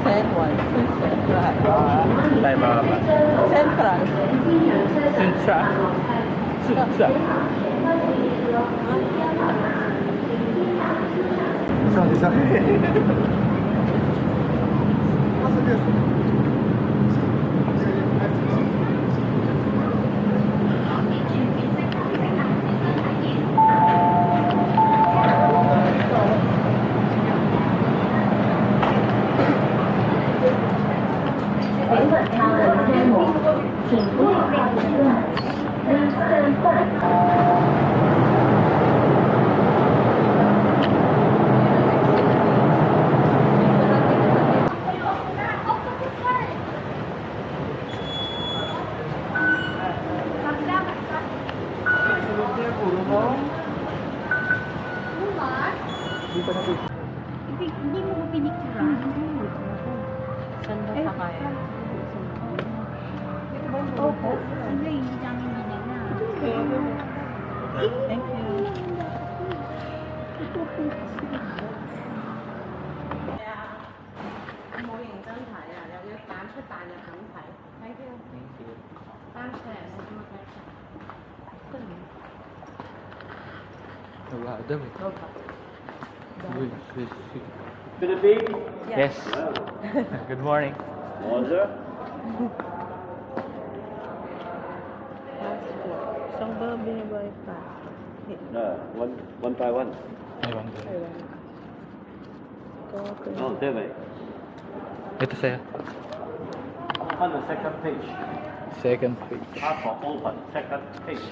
Sen 1 to Central. Tayo mga ba? Central. Sunsa. Sunsa. Sorry, sorry. What's this? Hindi mo pinicturean. Saan ba pa kaya? Opo. Ano hindi namin ginagawa. Thank you. Wala daw eh. Philippines? Yes. Good morning. Bonjour. Passport. Saan ba binabayad pa? No, one by one. Ewan ko. No, David. Ito sa'yo. On the second page. Second page. Passport open. Second page.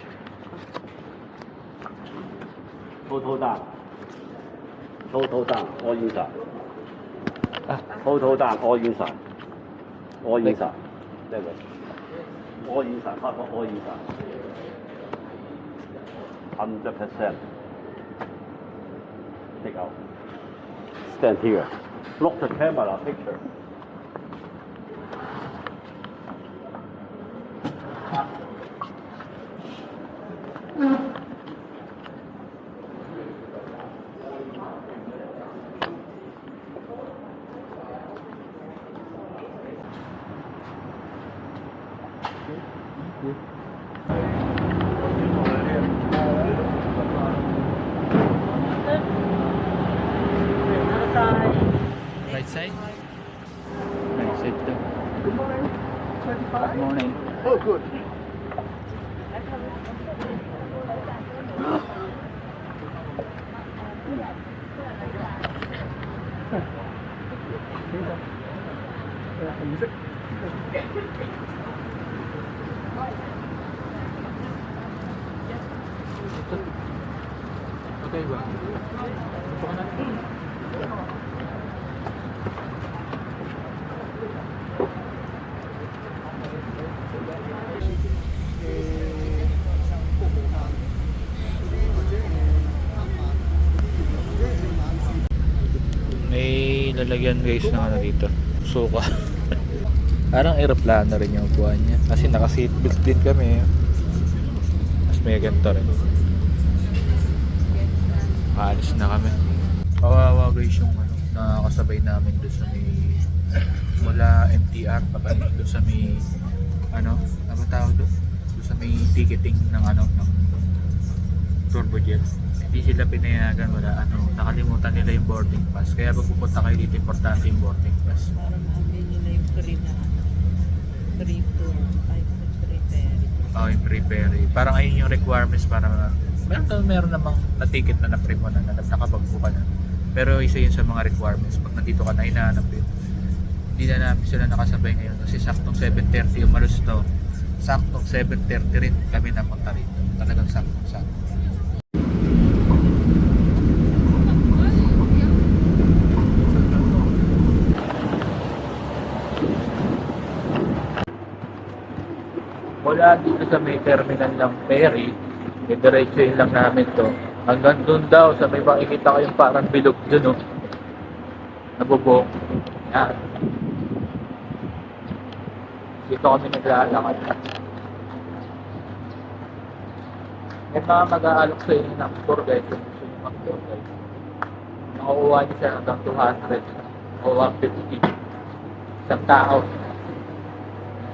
Total down. Total down. All inside. Ah. Total down. All inside. All inside. David. All inside. Passport all inside. 100%. Take out. Stand here. Block the camera picture. Right side? Right side daw. Good morning. 25? Good morning. Oh, good. Music. Okay ba? Ito ka na. May lalagyan guys ng ano dito. Suka. Parang aeroplano rin yung upuan niya. Kasi naka-seatbelt din kami. Mas may ganito rin. Maalis na kami. Kawawa guys yung ano, nakakasabay namin doon sa may mula MTR pabalik doon sa may ano tawag doon? Doon sa may ticketing ng ano ng Turbojet. Hindi sila pinayagan, wala ano, nakalimutan nila yung boarding pass. Kaya pag pupunta kayo dito, importante yung boarding pass. Parang hindi nila yung free na free tour. Ay, free ferry. Oh, yung pre-ferry. Parang ayun yung requirements para meron namang na-ticket na na-pre mo na nakapagpo ka na. Pero isa yun sa mga requirements. Pag nandito ka na, hinahanap yun. Hindi na namin sila nakasabay ngayon kasi saktong 7:30 yung malos to. Saktong 7:30 rin kami napunta rito. Talagang saktong-sakto. Mula dito sa may terminal ng ferry, diretsuhin lang namin to. Hanggang doon daw, sa may makikita kayong parang bilog dun, oh. Nabubong. Yan. Dito kami naglalakad. May mga mag-aalok sa inyo ng tour guys. Kung gusto nyo mag-tour guys. Nakukuha nyo siya hanggang 200 o 150. isang tao.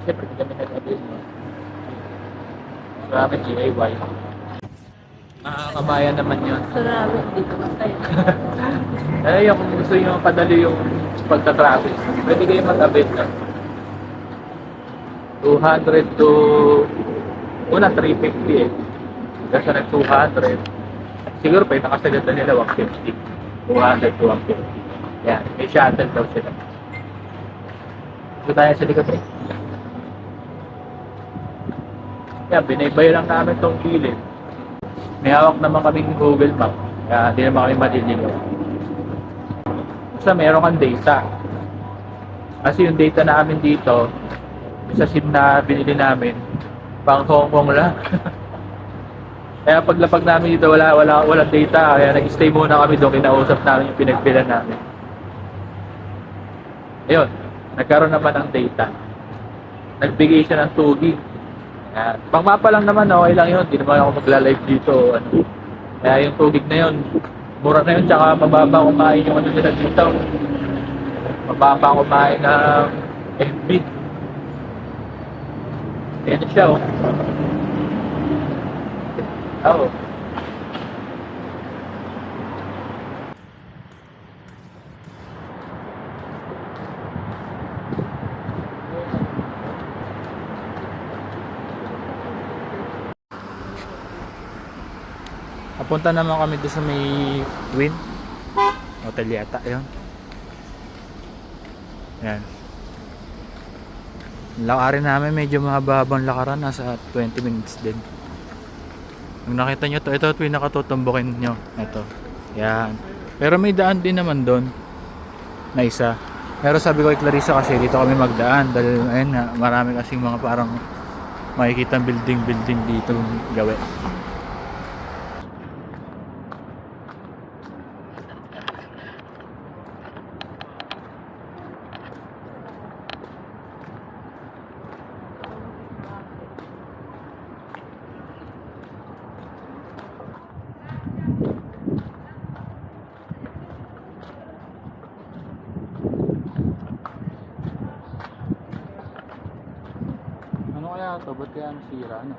Siyempre, hindi kami nag-avail mo. Marami DIY. Nakakabayan naman yun. Sarap, dito masaya. Eh, kung gusto nyo padali yung pagta-traffic, pwede kayo mag-avail na. 200 to... Una, 350 eh. Kasi nag 200. Siguro pa yung nakasagad na nila 150. 200 to 150. Yan, may shuttle daw sila. Ito tayo sa likod eh. Yan, binaybay lang namin tong gilid. May hawak naman kaming Google Map. Kaya hindi naman kami maliligaw. Basta meron kang data. Kasi yung data namin dito, sa SIM na binili namin, pang Hong Kong lang. Kaya paglapag namin dito, walang data. Kaya nag-stay muna kami doon, kinausap namin yung pinagbilan namin. Ayun, nagkaroon naman ng data. Nagbigay siya ng 2 gig. Kaya, pang mapa lang naman, okay lang yun. Hindi naman ako magla-live dito. Ano. Kaya yung 2 gig na yun, mura na yun, tsaka mababa kumain yung ano nila dito. Mababa kumain ng MB. Ayan siya, oh. Oo. Papunta naman kami doon sa may Win Hotel yata, yun. Yan. Lakarin namin, medyo mahaba-habang lakaran, nasa 20 minutes din. Kung nakita nyo to, ito pinakatutumbukin nyo. Ito. Yan. Pero may daan din naman doon na isa. Pero sabi ko kay Clarissa kasi dito kami magdaan dahil ayun nga, marami kasing mga parang makikita building dito gawin. Ano kaya ito? Ba't kaya nasira? Ano?